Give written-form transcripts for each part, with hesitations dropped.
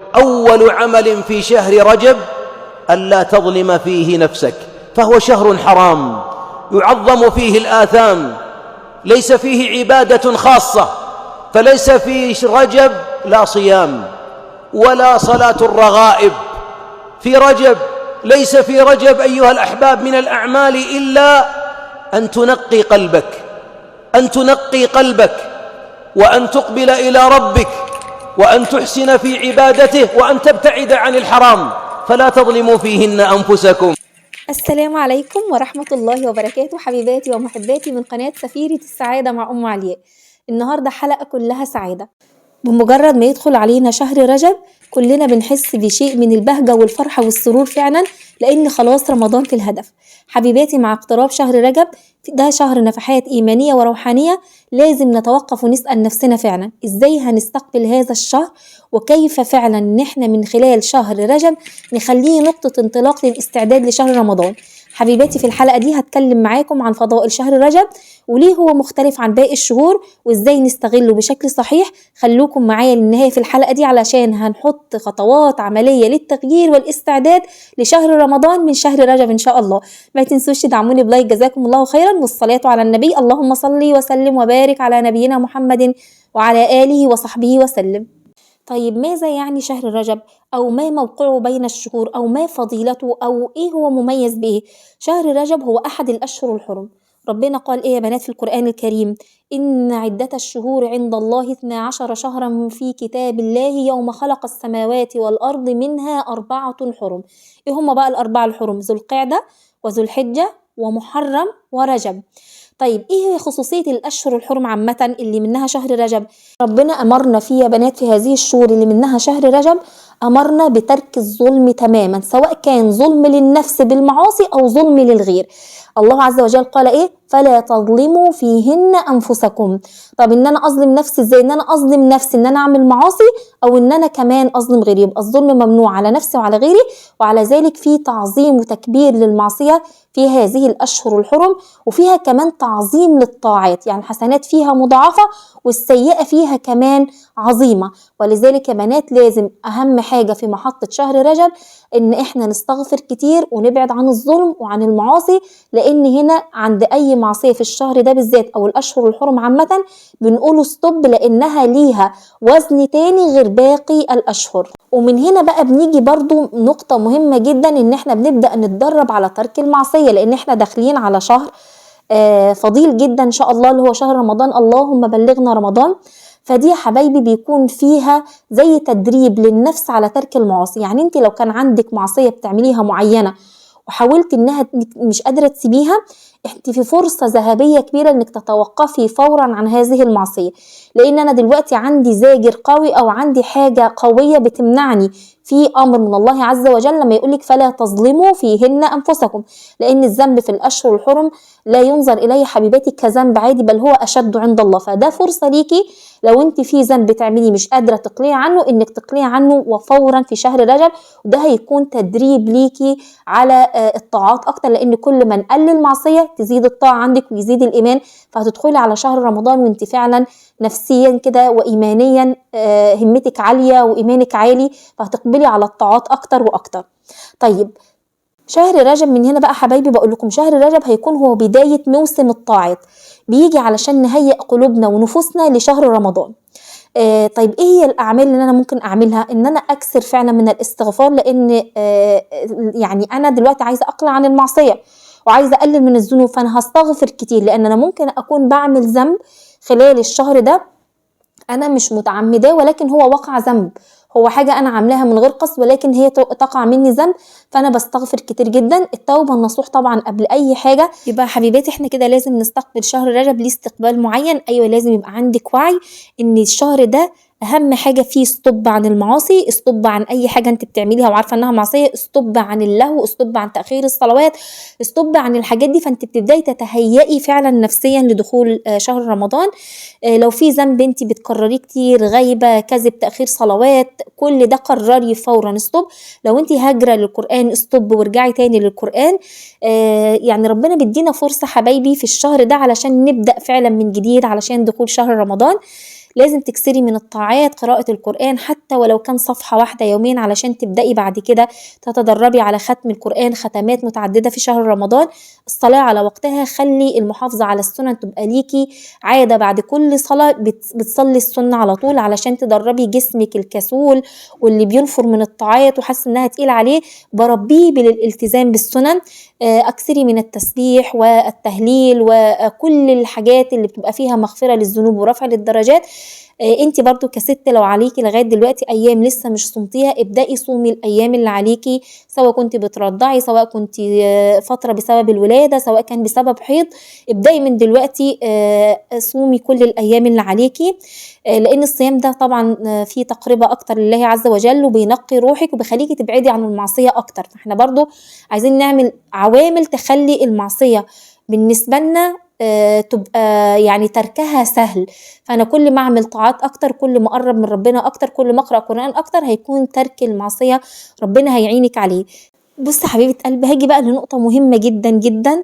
أول عمل في شهر رجب ألا تظلم فيه نفسك، فهو شهر حرام يعظم فيه الآثام، ليس فيه عبادة خاصة، فليس في رجب لا صيام ولا صلاة الرغائب في رجب. ليس في رجب أيها الأحباب من الأعمال إلا أن تنقي قلبك، أن تنقي قلبك، وأن تقبل إلى ربك، وأن تحسن في عبادته، وأن تبتعد عن الحرام، فلا تظلموا فيهن أنفسكم. السلام عليكم ورحمة الله وبركاته، حبيباتي ومحباتي من قناة سفيرة السعادة مع أم علياء. النهاردة حلقة كلها سعادة. بمجرد ما يدخل علينا شهر رجب كلنا بنحس بشيء من البهجة والفرحة والسرور فعلا، لأن خلاص رمضان في الهدف. حبيباتي، مع اقتراب شهر رجب ده شهر نفحات إيمانية وروحانية، لازم نتوقف ونسأل نفسنا فعلا إزاي هنستقبل هذا الشهر، وكيف فعلا نحن من خلال شهر رجب نخليه نقطة انطلاق للاستعداد لشهر رمضان. حبيباتي، في الحلقة دي هتكلم معاكم عن فضائل شهر رجب، وليه هو مختلف عن باقي الشهور، وازاي نستغله بشكل صحيح. خلوكم معايا للنهاية في الحلقة دي علشان هنحط خطوات عملية للتغيير والاستعداد لشهر رمضان من شهر رجب إن شاء الله. ما تنسوش تدعموني بلايك، جزاكم الله خيرا، والصلاة على النبي. اللهم صل وسلم وبارك على نبينا محمد وعلى آله وصحبه وسلم. طيب، ماذا يعني شهر رجب؟ أو ما موقعه بين الشهور؟ أو ما فضيلته؟ أو إيه هو مميز به؟ شهر رجب هو أحد الأشهر الحرم. ربنا قال إيه يا بنات في القرآن الكريم؟ إن عدة الشهور عند الله 12 شهرا في كتاب الله يوم خلق السماوات والأرض منها 4 حرم. إيه هما بقى الأربعة الحرم؟ ذو القعدة وذو الحجة ومحرم ورجب. طيب، ايه هي خصوصية الأشهر الحرم عامة اللي منها شهر رجب؟ ربنا أمرنا فيه يا بنات في هذه الشهور اللي منها شهر رجب، أمرنا بترك الظلم تماما، سواء كان ظلم للنفس بالمعاصي أو ظلم للغير. الله عز وجل قال إيه؟ فلا تظلموا فيهن أنفسكم. طب إن أنا أظلم نفسي إزاي؟ إن أنا أظلم نفسي إن أنا أعمل معاصي، أو إن أنا كمان أظلم غيري. يبقى الظلم ممنوع على نفسي وعلى غيري، وعلى ذلك في تعظيم وتكبير للمعصية في هذه الأشهر الحرم، وفيها كمان تعظيم للطاعات، يعني الحسنات فيها مضاعفة والسيئة فيها كمان عظيمة. ولذلك يا بنات لازم أهم حاجة في محطة شهر رجب إن إحنا نستغفر كتير ونبعد عن الظلم وعن المعاصي، لأن هنا عند أي معصية في الشهر ده بالذات أو الأشهر الحرم عامة بنقوله ستوب، لأنها ليها وزن تاني غير باقي الأشهر. ومن هنا بقى بنيجي برضو نقطة مهمة جدا، إن إحنا بنبدأ نتدرب على ترك المعصية، لأن إحنا داخلين على شهر فضيل جدا إن شاء الله، اللي هو شهر رمضان. اللهم بلغنا رمضان. فدي يا حبايبي بيكون فيها زي تدريب للنفس على ترك المعاصي. يعني انت لو كان عندك معصية بتعمليها معينة وحاولت انها مش قادرة تسيبيها، انت في فرصة ذهبية كبيرة انك تتوقفي فورا عن هذه المعصية، لان انا دلوقتي عندي زاجر قوي او عندي حاجة قوية بتمنعني في امر من الله عز وجل لما يقولك فلا تظلموا فيهن انفسكم. لان الذنب في الاشهر الحرم لا ينظر اليه حبيباتي كذنب عادي، بل هو اشد عند الله. فده فرصة ليكي لو انت في ذنب تعمليه مش قادرة تقلعي عنه، انك تقلعي عنه وفورا في شهر رجب. وده هيكون تدريب ليكي على الطاعات اكتر، لان كل ما نقلل معصية تزيد الطاعة عندك ويزيد الايمان، فهتدخلي على شهر رمضان وانت فعلا نفسيا كده وايمانيا همتك عالية وايمانك عالي، فهتقبلي على الطاعات اكتر واكتر. طيب، شهر رجب من هنا بقى حبايبي بقول لكم شهر رجب هيكون هو بداية موسم الطاعات، بيجي علشان نهيئ قلوبنا ونفوسنا لشهر رمضان. طيب، ايه هي الاعمال اللي انا ممكن اعملها؟ ان انا اكثر فعلا من الاستغفار، لان يعني انا دلوقتي عايزه اقلع عن المعصيه وعايزه اقلل من الذنوب، فانا هستغفر كتير، لان انا ممكن اكون بعمل ذنب خلال الشهر ده انا مش متعمداه، ولكن هو وقع ذنب، هو حاجة أنا عاملاها من غير قصد ولكن هي تقع مني ذنب، فأنا بستغفر كتير جدا. التوبة النصوح طبعا قبل أي حاجة. يبقى حبيباتي احنا كده لازم نستقبل شهر رجب ليه استقبال معين. أيوة، لازم يبقى عندك وعي إن الشهر ده أهم حاجة فيه ستوب عن المعاصي، ستوب عن أي حاجة أنت بتعمليها وعارفة إنها معصية، ستوب عن اللهو، ستوب عن تأخير الصلوات، ستوب عن الحاجات دي. فأنت بتبدأي تتهيئي فعلا نفسيا لدخول شهر رمضان. لو في ذنب انت بتكرريه كتير، غيبة، كذب، تأخير صلوات، كل ده قرري فورا ستوب. لو انت هاجرة للقرآن ستوب وارجعي تاني للقرآن. يعني ربنا بيدينا فرصة حبايبي في الشهر ده علشان نبدأ فعلا من جديد علشان دخول شهر رمضان. لازم تكسري من الطاعات قراءة القرآن حتى ولو كان صفحة واحدة يوميا، علشان تبدأي بعد كده تتدربي على ختم القرآن ختمات متعددة في شهر رمضان. الصلاة على وقتها، خلي المحافظة على السنن تبقى ليكي عادة، بعد كل صلاة بتصلي السنة على طول، علشان تدربي جسمك الكسول واللي بينفر من الطاعات وحاسس انها تقيل عليه، بربيه بالالتزام بالسنن. اكثري من التسبيح والتهليل وكل الحاجات اللي بتبقى فيها مغفرة للذنوب ورفع للدرجات. انت برضو كست لو عليكي لغاية دلوقتي ايام لسه مش صمتيها، ابدأي صومي الايام اللي عليكي، سواء كنت بترضعي، سواء كنت فترة بسبب الولادة، سواء كان بسبب حيض، ابدأي من دلوقتي صومي كل الايام اللي عليكي. لان الصيام ده طبعا فيه تقربة اكتر لله عز وجل، وبينقي روحك وبيخليكي تبعدي عن المعصية اكتر. احنا برضو عايزين نعمل عوامل تخلي المعصية بالنسبة لنا تبقى يعني تركها سهل. فأنا كل ما أعمل طاعات أكتر، كل ما أقرب من ربنا أكتر، كل ما أقرأ قرآن أكتر، هيكون ترك المعصية ربنا هيعينك عليه. بص حبيبة قلبي، هاجي بقى لنقطة مهمة جدا جدا.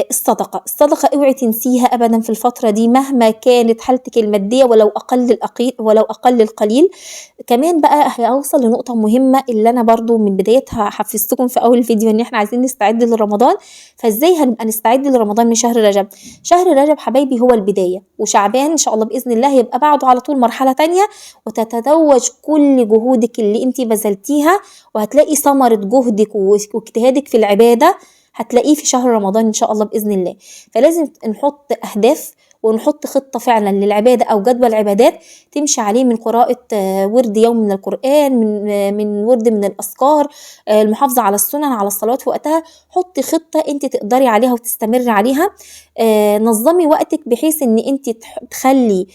الصدقة اوعي تنسيها أبدا في الفترة دي مهما كانت حالتك المادية، ولو أقل القليل. كمان بقى هوصل لنقطة مهمة اللي أنا برضو من بدايتها حفزتكم في أول فيديو، إن احنا عايزين نستعد لرمضان. فإزاي هنبقى نستعد لرمضان من شهر رجب؟ شهر رجب حبايبي هو البداية، وشعبان إن شاء الله بإذن الله يبقى بعده على طول مرحلة تانية، وتتوج كل جهودك اللي انتي بذلتيها، وهتلاقي ثمرة جهدك واجتهادك في العبادة هتلاقيه في شهر رمضان إن شاء الله بإذن الله. فلازم نحط أهداف ونحط خطة فعلا للعبادة أو جدول العبادات تمشي عليه، من قراءة ورد يوم من القرآن، من ورد من الأذكار، المحافظة على السنن، على الصلوات في وقتها. حطي خطة انت تقدري عليها وتستمر عليها. نظمي وقتك بحيث ان انت تخلي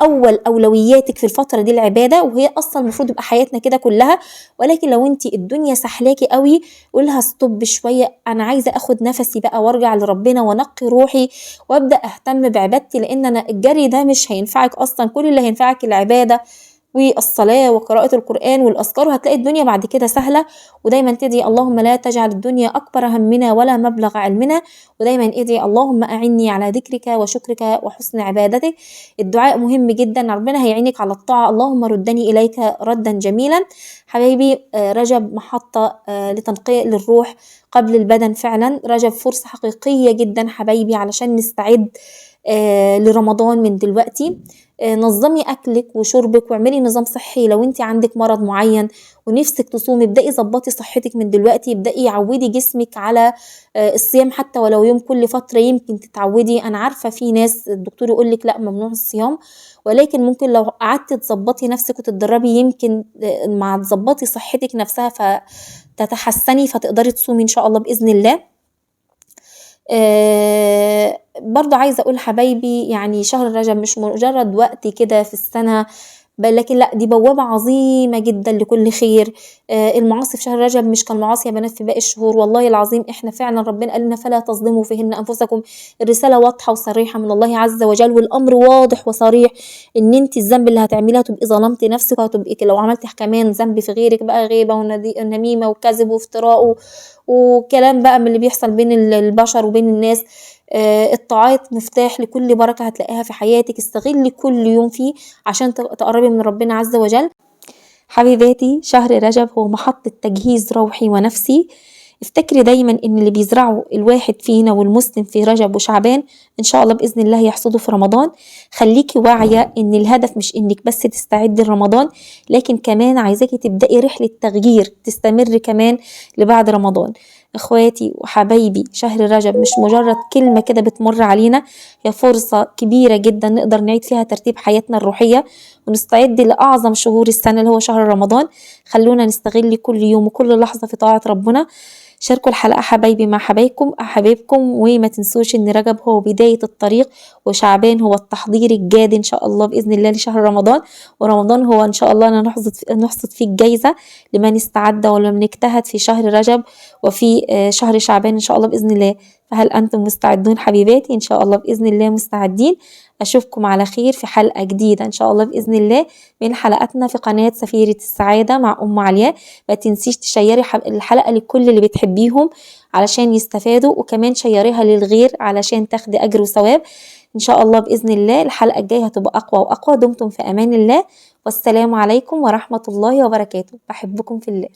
اول اولوياتك في الفترة دي العبادة، وهي اصلا المفروض يبقى حياتنا كده كلها. ولكن لو انت الدنيا سحلاكي قوي، قولها ستوب شوية، انا عايزة اخد نفسي بقى وارجع لربنا وانقي روحي وابدأ اهتم بعبادتي، لان انا الجري ده مش هينفعك اصلا. كل اللي هينفعك العبادة والصلاة وقراءة القرآن والأذكار، وهتلاقي الدنيا بعد كده سهلة. ودايما تدعي اللهم لا تجعل الدنيا أكبر همنا ولا مبلغ علمنا، ودايما ادعي اللهم أعني على ذكرك وشكرك وحسن عبادتك. الدعاء مهم جدا، ربنا هيعينك على الطاعة. اللهم ردني إليك ردا جميلا. حبايبي رجب محطة لتنقية للروح قبل البدن. فعلا رجب فرصة حقيقية جدا حبايبي علشان نستعد لرمضان من دلوقتي. نظمي أكلك وشربك واعملي نظام صحي. لو انت عندك مرض معين ونفسك تصومي، ابدأي ظبطي صحتك من دلوقتي، ابدأي عودي جسمك على الصيام حتى ولو يوم كل فترة، يمكن تتعودي. أنا عارفة في ناس الدكتور يقولك لا ممنوع الصيام، ولكن ممكن لو قعدتي تظبطي نفسك وتتدربي، يمكن مع تظبطي صحتك نفسها فتتحسني فتقدري تصومي إن شاء الله بإذن الله. برضو عايزة أقول حبايبي، يعني شهر رجب مش مجرد وقت كده في السنة، بل لكن لا، دي بوابة عظيمة جدا لكل خير. المعاصي في شهر رجب مش كالمعاصي يا بنات في باقي الشهور، والله العظيم احنا فعلا ربنا قال لنا فلا تظلموا فيهن أنفسكم. الرسالة واضحة وصريحة من الله عز وجل، والأمر واضح وصريح ان انت الذنب اللي هتعمليها تبقي ظلمتي نفسك، وهتبقي لو عملتي كمان ذنب في غيرك بقى، غيبة ونميمة وكذب وافتراء وكلام بقى من اللي بيحصل بين البشر وبين الناس. الطاعات مفتاح لكل بركة هتلاقيها في حياتك، استغلي كل يوم فيه عشان تقربي من ربنا عز وجل. حبيباتي شهر رجب هو محطة تجهيز روحي ونفسي. افتكري دايما ان اللي بيزرعه الواحد فينا والمسلم في رجب وشعبان ان شاء الله باذن الله يحصده في رمضان. خليكي واعية ان الهدف مش انك بس تستعدي لرمضان، لكن كمان عايزاكي تبدأي رحلة تغيير تستمر كمان لبعد رمضان. اخواتي وحبايبي، شهر رجب مش مجرد كلمة كده بتمر علينا، هي فرصة كبيرة جدا نقدر نعيد فيها ترتيب حياتنا الروحية ونستعد لأعظم شهور السنة اللي هو شهر رمضان. خلونا نستغل كل يوم وكل لحظة في طاعة ربنا. شاركوا الحلقة حبايبي مع حبايبكم، وما تنسوش ان رجب هو بداية الطريق، وشعبان هو التحضير الجاد ان شاء الله بإذن الله لشهر رمضان، ورمضان هو ان شاء الله نحصد فيه الجايزة لمن استعد ولمن اجتهد في شهر رجب وفي شهر شعبان ان شاء الله بإذن الله. فهل أنتم مستعدون حبيباتي؟ إن شاء الله بإذن الله مستعدين. أشوفكم على خير في حلقة جديدة إن شاء الله بإذن الله من حلقاتنا في قناة سفيرة السعادة مع أم علياء. ما تنسيش تشيري الحلقة لكل اللي بتحبيهم علشان يستفادوا، وكمان شيريها للغير علشان تاخدي أجر وثواب. إن شاء الله بإذن الله الحلقة الجاية هتبقى أقوى وأقوى. دمتم في أمان الله، والسلام عليكم ورحمة الله وبركاته. بحبكم في الله.